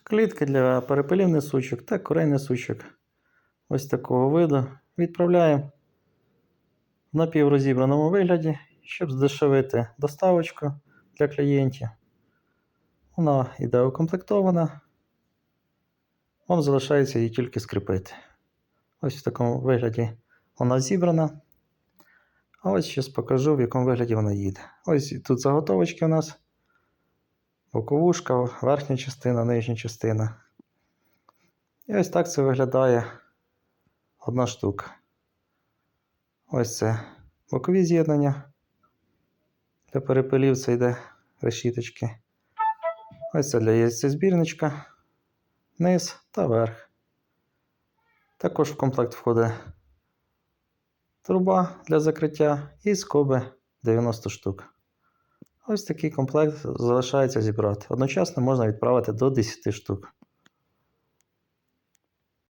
Клітки для перепелів несучок та курей несучок. Ось такого виду. Відправляємо в напіврозібраному вигляді, щоб здешевити доставочку для клієнтів. Вона йде укомплектована. Вам залишається її тільки скріпити. Ось в такому вигляді вона зібрана. А ось зараз покажу, в якому вигляді вона їде. Ось тут заготовочки у нас. Боковушка, верхня частина, нижня частина. І ось так це виглядає одна штука. Ось це бокові з'єднання. Для перепелів це йде решіточки. Ось це для яйцезбірничка, низ та верх. Також в комплект входить труба для закриття і скоби 90 штук. Ось такий комплект залишається зібрати. Одночасно можна відправити до 10 штук.